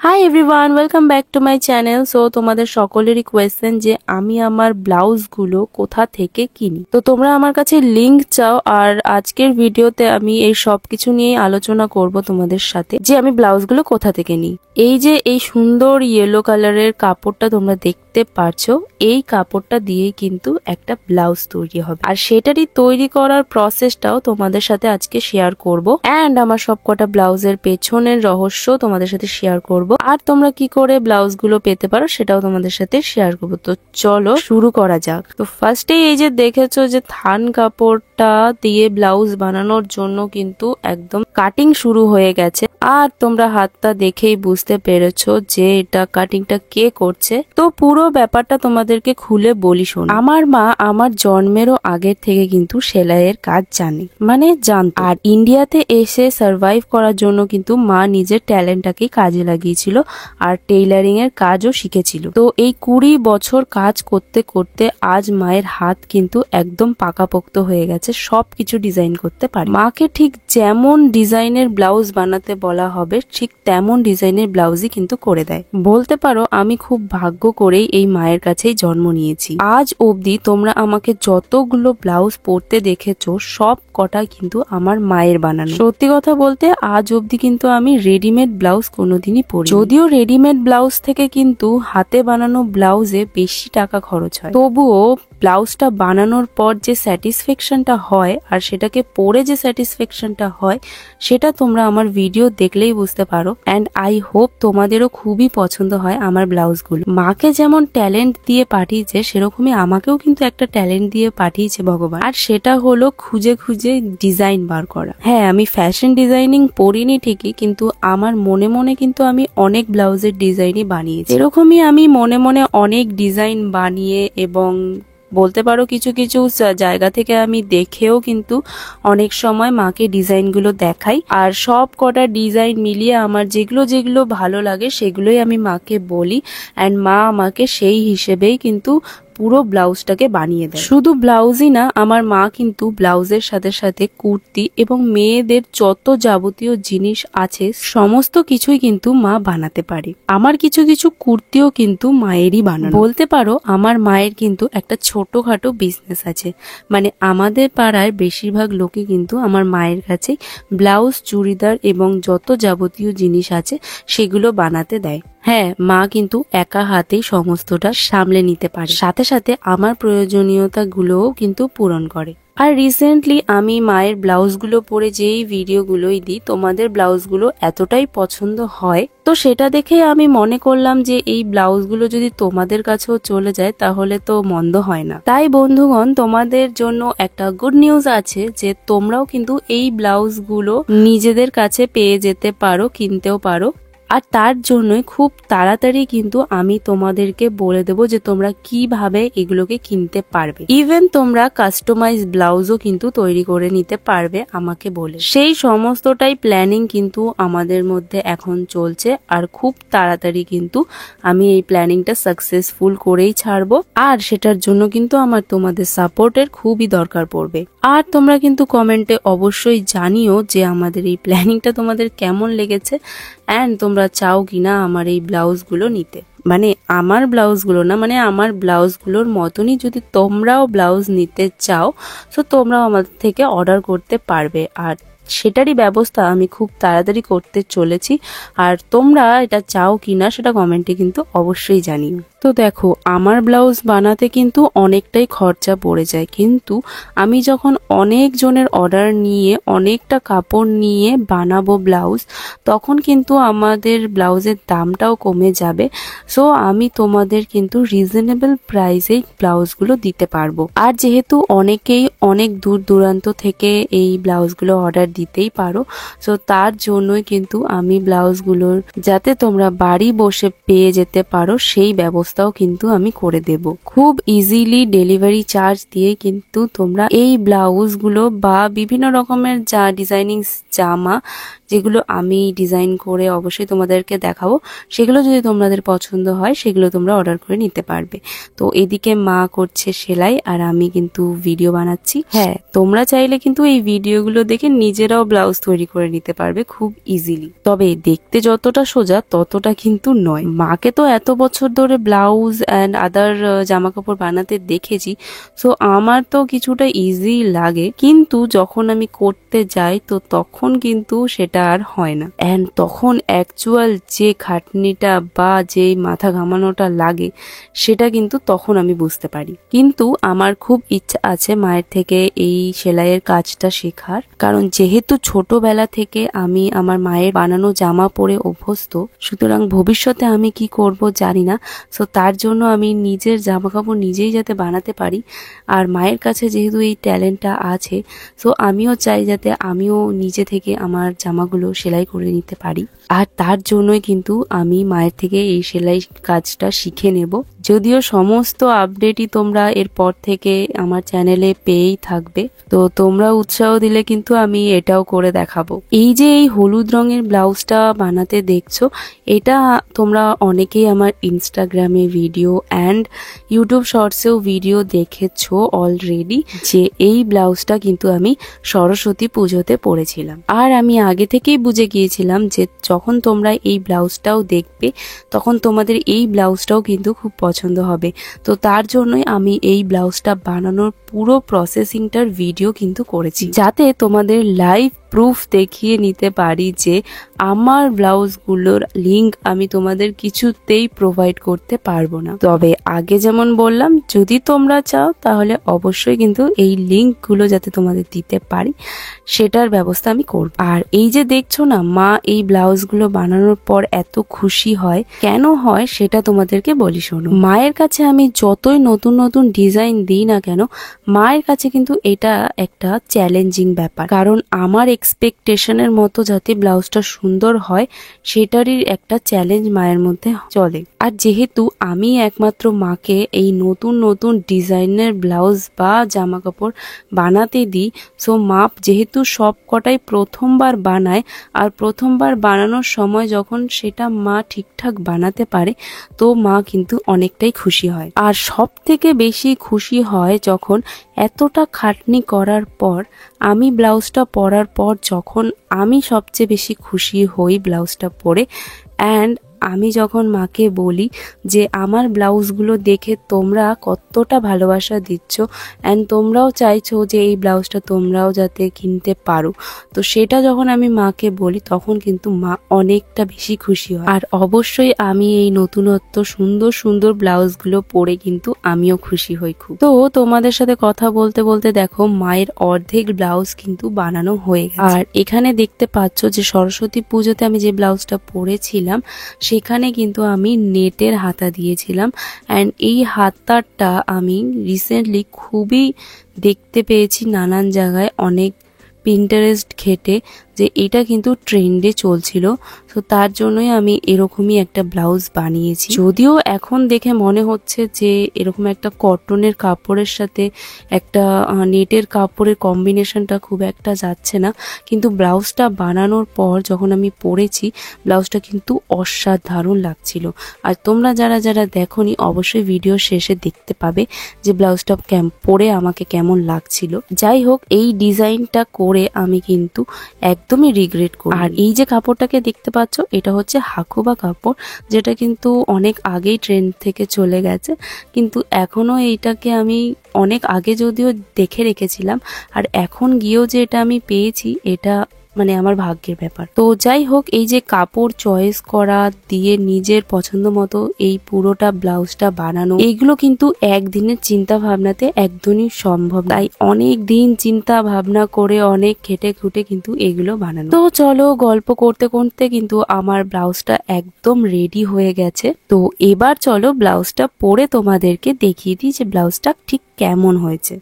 Hi everyone, welcome back to my channel. So তোমাদের সকলেরই question যে আমি আমার ব্লাউজগুলো কোথা থেকে কিনি। তো তোমরা আমার কাছে লিংক চাও, আর আজকের ভিডিওতে আমি এই সব কিছু নিয়ে আলোচনা করব তোমাদের সাথে যে আমি ব্লাউজগুলো কোথা থেকে নিই। এই যে এই সুন্দর ইয়েলো কালারের কাপড়টা তোমরা দেখতে পারছো, এই কাপড়টা দিয়ে কিন্তু একটা ব্লাউজ তৈরি হবে, আর সেটারই তৈরি করার প্রসেসটাও তোমাদের সাথে আজকে শেয়ার করব। অ্যান্ড আমার সবকটা ব্লাউজের পেছনের রহস্য তোমাদের সাথে শেয়ার করব, আর তোমরা কি করে ব্লাউজ গুলো পেতে পারো সেটাও তোমাদের সাথে শেয়ার করবো। তো চলো শুরু করা যাক। তো ফার্স্টে এই যে দেখেছো যে থান কাপড়টা দিয়ে ব্লাউজ বানানোর জন্য কিন্তু একদম কাটিং শুরু হয়ে গেছে, আর তোমরা হাতটা দেখেই বুঝতে পেরেছো যে এটা কাটিংটা কে করছে। তো পুরো ব্যাপারটা তোমাদেরকে খুলে বলি শোনো। আমার মা আমার জন্মেরও আগের থেকে কিন্তু সেলাইয়ের কাজ জানে, মানে জানত। আর ইন্ডিয়াতে এসে সার্ভাইভ করার জন্য কিন্তু মা নিজের ট্যালেন্টটাকে কাজে লাগিয়েছিল, আর টেইলারিং এর কাজও শিখেছিল। তো এই 20 বছর কাজ করতে করতে আজ মায়ের হাত কিন্তু একদম পাকাপোক্ত হয়ে গেছে, সবকিছু ডিজাইন করতে পারে। মাকে ঠিক যেমন ডিজাইনের ব্লাউজ বানাতে বলা হবে ঠিক তেমন ডিজাইনের ব্লাউজই কিন্তু করে দেয়। বলতে পারো আমি খুব ভাগ্য করেই এই মায়ের কাছেই জন্ম নিয়েছি। আজ অবধি তোমরা আমাকে যতগুলো ব্লাউজ পরতে দেখেছো সব কটা কিন্তু আমার মায়ের বানানো। সত্যি কথা বলতে আজ অবধি কিন্তু আমি রেডিমেড ব্লাউজ কোনোদিনই পরি। যদিও রেডিমেড ব্লাউজ থেকে কিন্তু হাতে বানানো ব্লাউজে বেশি টাকা খরচ হয়, তবুও ব্লাউজটা বানানোর পর যে স্যাটিসফ্যাকশনটা হয় আর সেটাকে পরে যে স্যাটিসফ্যাকশনটা হয় সেটা তোমরা আমার ভিডিও দেখলেই বুঝতে পারো। অ্যান্ড আই হোপ তোমাদেরও খুবই পছন্দ হয় আমার ব্লাউজগুলো। মাকে যেমন ট্যালেন্ট দিয়ে পাঠিয়েছে সেরকমই আমাকেও কিন্তু একটা ট্যালেন্ট দিয়ে পাঠিয়েছে ভগবান, আর সেটা হলো খুঁজে খুঁজে ডিজাইন বার করা। হ্যাঁ, আমি ফ্যাশন ডিজাইনিং পড়িনি ঠিকই, কিন্তু আমার মনে মনে কিন্তু আমি অনেক ব্লাউজের ডিজাইনই বানিয়েছি। এরকমই আমি মনে মনে অনেক ডিজাইন বানিয়ে এবং বলতে পারো কিছু কিছু জায়গা থেকে আমি দেখেও কিন্তু অনেক সময় মাকে ডিজাইনগুলো দেখাই, আর সব কটা ডিজাইন মিলিয়ে আমার যেগুলো যেগুলো ভালো লাগে সেগুলোই আমি মাকে বলি, অ্যান্ড মা আমাকে সেই হিসেবেই কিন্তু পুরো ব্লাউজটাকে বানিয়ে দেয়। শুধু ব্লাউজই না, আমার মা কিন্তু ব্লাউজের সাথে সাথে কুর্তি এবং মেয়েদের যত যাবতীয় জিনিস আছে সমস্ত কিছুই কিন্তু মা বানাতে পারে। আমার কিছু কিছু কুর্তিও কিন্তু মায়েরই বানানো। বলতে পারো আমার মায়ের কিন্তু একটা ছোটখাটো বিজনেস আছে, মানে আমাদের পাড়ায় বেশিরভাগ লোকে কিন্তু আমার মায়ের কাছে ব্লাউজ, চুড়িদার এবং যত যাবতীয় জিনিস আছে সেগুলো বানাতে দেয়। হ্যাঁ, মা কিন্তু একা হাতেই সমস্তটা সামলে নিতে পারে, সাথে সাথে আমার প্রয়োজনীয়তাগুলোও কিন্তু পূরণ করে। আর রিসেন্টলি আমি মায়ের ব্লাউজগুলো পরে যেই ভিডিওগুলোই দিই তোমাদের ব্লাউজগুলো এতটাই পছন্দ হয়, তো সেটা দেখে আমি মনে করলাম যে এই ব্লাউজগুলো যদি তোমাদের কাছেও চলে যায় তাহলে তো মন্দ হয় না। তাই বন্ধুগণ, তোমাদের জন্য একটা গুড নিউজ আছে যে তোমরাও কিন্তু এই ব্লাউজগুলো নিজেদের কাছে পেয়ে যেতে পারো, কিনতেও পারো। আর তার জন্যই খুব তাড়াতাড়ি কিন্তু আমি তোমাদেরকে বলে দেবো যে তোমরা কিভাবে এগুলোকে কিনতে পারবে। ইভেন তোমরা কাস্টমাইজ ব্লাউজও কিন্তু তৈরি করে নিতে পারবে আমাকে বলে। সেই সমস্তটাই প্ল্যানিং কিন্তু আমাদের মধ্যে এখন চলছে, আর খুব তাড়াতাড়ি কিন্তু আমি এই প্ল্যানিংটা সাকসেসফুল করেই ছাড়বো, আর সেটার জন্য কিন্তু আমার তোমাদের সাপোর্টের খুবই দরকার পড়বে। আর তোমরা কিন্তু কমেন্টে অবশ্যই জানিও যে আমাদের এই প্ল্যানিংটা তোমাদের কেমন লেগেছে, অ্যান্ড তোমরা চাও কিনা আমার এই ব্লাউজগুলো নিতে। মানে আমার ব্লাউজগুলো না, মানে আমার ব্লাউজগুলোর মতনই যদি তোমরাও ব্লাউজ নিতে চাও তো তোমরাও আমাদের থেকে অর্ডার করতে পারবে, আর সেটারই ব্যবস্থা আমি খুব তাড়াতাড়ি করতে চলেছি। আর তোমরা এটা চাও কিনা সেটা কমেন্টে কিন্তু অবশ্যই জানিও। তো দেখো, আমার ব্লাউজ বানাতে কিন্তু অনেকটাই খরচা পড়ে যায়, কিন্তু আমি যখন অনেক জনের অর্ডার নিয়ে অনেকটা কাপড় নিয়ে বানাবো ব্লাউজ, তখন কিন্তু আমাদের ব্লাউজের দামটাও কমে যাবে। সো আমি তোমাদের কিন্তু রিজনেবল প্রাইসেই ব্লাউজগুলো দিতে পারবো। আর যেহেতু অনেকেই অনেক দূর দূরান্ত থেকে এই ব্লাউজগুলো অর্ডার দিতেই পারো, সো তার জন্যই কিন্তু আমি ব্লাউজগুলোর যাতে তোমরা বাড়ি বসে পেয়ে যেতে পারো সেই ব্যবস্থাও কিন্তু আমি করে দেব। খুব ইজিলি ডেলিভারি চার্জ দিয়ে কিন্তু তোমরা এই ব্লাউজগুলো বা বিভিন্ন রকমের যা ডিজাইনিং জামা যেগুলো আমি ডিজাইন করে অবশ্যই তোমাদেরকে দেখাবো। সেগুলো যদি তোমাদের পছন্দ হয় সেগুলো তোমরা অর্ডার করে নিতে পারবে। তো এদিকে মা করছে সেলাই আর আমি কিন্তু ভিডিও বানাচ্ছি। হ্যাঁ, তোমরা চাইলে কিন্তু এই ভিডিওগুলো দেখে নিজেরাও ব্লাউজ তৈরি করে নিতে পারবে খুব ইজিলি। তবে দেখতে যতটা সোজা ততটা কিন্তু নয়। মাকে তো এত বছর ধরে ব্লাউজ অ্যান্ড আদার জামা কাপড় বানাতে দেখেছি, সো আমার তো কিছুটা ইজি লাগে, কিন্তু যখন আমি করতে যাই তো তখন কিন্তু সেটা আর হয় না। অ্যান্ড তখন অ্যাকচুয়াল যে খাটনিটা বা যে মাথা ঘামানোটা লাগে সেটা কিন্তু তখন আমি বুঝতে পারি। কিন্তু আমার খুব ইচ্ছা আছে মায়ের থেকে এই সেলাইয়ের কাজটা শেখার, কারণ যেহেতু ছোটবেলা থেকে আমি আমার মায়ের বানানো জামা পরে অভ্যস্ত, সুতরাং ভবিষ্যতে আমি কি করব জানি না। সো তার জন্য আমি নিজের জামা কাপড় নিজেই যাতে বানাতে পারি, আর মায়ের কাছে যেহেতু এই ট্যালেন্টটা আছে, সো আমিও চাই যাতে আমিও নিজে থেকে আমার জামাগুলো সেলাই করে নিতে পারি। আর তার জন্যই কিন্তু আমি মায়ের থেকে এই সেলাই কাজটা শিখে নেব। যদিও সমস্ত আপডেটই তোমরা এরপর থেকে আমার চ্যানেলে পেয়েই থাকবে, তো তোমরা উৎসাহ দিলে কিন্তু আমি এটাও করে দেখাবো। এই যে এই হলুদ রঙের ব্লাউজটা বানাতে দেখছো, এটা তোমরা অনেকেই আমার ইনস্টাগ্রামে ভিডিও অ্যান্ড ইউটিউব শর্টসেও ভিডিও দেখেছো অলরেডি, যে এই ব্লাউজটা কিন্তু আমি সরস্বতী পুজোতে পরেছিলাম। আর আমি আগে থেকেই বুঝে গিয়েছিলাম যে যখন তোমরা এই ব্লাউজটাও দেখবে তখন তোমাদের এই ব্লাউজটাও কিন্তু খুব পছন্দ হবে। তো তার জন্যই আমি এই ব্লাউজটা বানানোর পুরো প্রসেসিংটার ভিডিও কিন্তু করেছি, যাতে তোমাদের লাইভ প্রুফ দেখিয়ে নিতে পারি যে আমার ব্লাউজগুলোর লিংক আমি তোমাদের কিছুতেই প্রোভাইড করতে পারবো না। তবে আগে যেমন বললাম, যদি তোমরা চাও তাহলে অবশ্যই কিন্তু এই লিংকগুলো যাতে তোমাদের দিতে পারি সেটার ব্যবস্থা আমি করব। আর এই যে দেখছো না, মা এই ব্লাউজগুলো বানানোর পর এত খুশি হয়, কেন হয় সেটা তোমাদেরকে বলি শোনো। মায়ের কাছে আমি যতই নতুন নতুন ডিজাইন দিই না কেন, মায়ের কাছে কিন্তু এটা একটা চ্যালেঞ্জিং ব্যাপার, কারণ আমার এক্সপেকটেশনের মতো যাতে ব্লাউজটা সুন্দর হয় সেটারই একটা চ্যালেঞ্জ মায়ের মধ্যে চলে। আর যেহেতু আমি একমাত্র মাকে এই নতুন নতুন ডিজাইনের ব্লাউজ বা জামা কাপড় বানাতে দিই, সো মা যেহেতু সব কটাই প্রথমবার বানায়, আর প্রথমবার বানানোর সময় যখন সেটা মা ঠিকঠাক বানাতে পারে তো মা কিন্তু অনেকটাই খুশি হয়। আর সব থেকে বেশি খুশি হয় যখন এতটা খাটনি করার পর আমি ব্লাউজটা পরার পর যখন আমি সবচেয়ে বেশি খুশি হই ব্লাউজটা পরে, অ্যান্ড আমি যখন মাকে বলি যে আমার ব্লাউজগুলো দেখে তোমরা কতটা ভালোবাসা দিচ্ছ অ্যান্ড তোমরাও চাইছো যে এই ব্লাউজটা তোমরাও যাতে কিনতে পারো, তো সেটা যখন আমি মাকে বলি তখন কিন্তু মা অনেকটা বেশি খুশি হয়। আর অবশ্যই আমি এই নতুনত্ব সুন্দর সুন্দর ব্লাউজগুলো পরে কিন্তু আমিও খুশি হই খুব। তো তোমাদের সাথে কথা বলতে বলতে দেখো মায়ের অর্ধেক ব্লাউজ কিন্তু বানানো হয়ে গেছে। আর এখানে দেখতে পাচ্ছ যে সরস্বতী পুজোতে আমি যে ব্লাউজটা পরেছিলাম সেখানে কিন্তু আমি নেটের হাতা দিয়েছিলাম, অ্যান্ড এই হাতাটা আমি রিসেন্টলি খুবই দেখতে পেয়েছি নানান জায়গায়, অনেক পিন্টারেস্ট ঘেটে যে এটা কিন্তু ট্রেন্ডে চলছিল, তো তার জন্যই আমি এরকমই একটা ব্লাউজ বানিয়েছি। যদিও এখন দেখে মনে হচ্ছে যে এরকম একটা কটনের কাপড়ের সাথে একটা নেটের কাপড়ের কম্বিনেশনটা খুব একটা যাচ্ছে না, কিন্তু ব্লাউজটা বানানোর পর যখন আমি পরেছি ব্লাউজটা কিন্তু অসাধারণ লাগছিল। আর তোমরা যারা যারা দেখোনি অবশ্যই ভিডিও শেষে দেখতে পাবে যে ব্লাউজটা পরে আমাকে কেমন লাগছিল। যাই হোক, এই ডিজাইনটা করে আমি কিন্তু একদমই রিগ্রেট করি। আর এই যে কাপড়টাকে দেখতে পাচ্ছ এটা হচ্ছে হাকুবা কাপড়, যেটা কিন্তু অনেক আগেই ট্রেন্ড থেকে চলে গেছে, কিন্তু এখনো এইটাকে আমি অনেক আগে যদিও দেখে রেখেছিলাম, আর এখন গিয়েও যে এটা আমি পেয়েছি এটা মানে আমার ভাগ্যের ব্যাপার। তো যাই হোক, এই যে কাপড় চয়েস করা দিয়ে নিজের পছন্দ মতো এই পুরোটা ব্লাউজটা বানানো, এইগুলো কিন্তু একদিনের চিন্তা ভাবনাতে একদমই সম্ভব, তাই অনেক দিন চিন্তা ভাবনা করে অনেক খেটে খুঁটে কিন্তু এগুলো বানানো। তো চলো, গল্প করতে করতে কিন্তু আমার ব্লাউজটা একদম রেডি হয়ে গেছে। তো এবার চলো ব্লাউজটা পরে তোমাদেরকে দেখিয়ে দিই যে ব্লাউজটা ঠিক কেমন হয়েছে।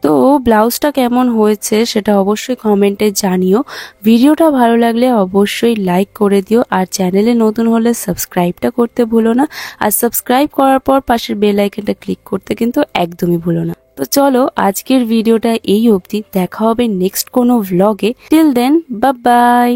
তো ব্লাউজটা কেমন হয়েছে সেটা অবশ্যই কমেন্টে জানিও। ভিডিওটা ভালো লাগলে অবশ্যই লাইক করে দিও, আর চ্যানেলে নতুন হলে সাবস্ক্রাইবটা করতে ভুলো না। আর সাবস্ক্রাইব করার পর পাশের বেল আইকনটা ক্লিক করতে কিন্তু একদমই ভুলো না। তো চলো আজকের ভিডিওটা এই অবধি, দেখা হবে নেক্সট কোনো ভ্লগে। Till then bye by.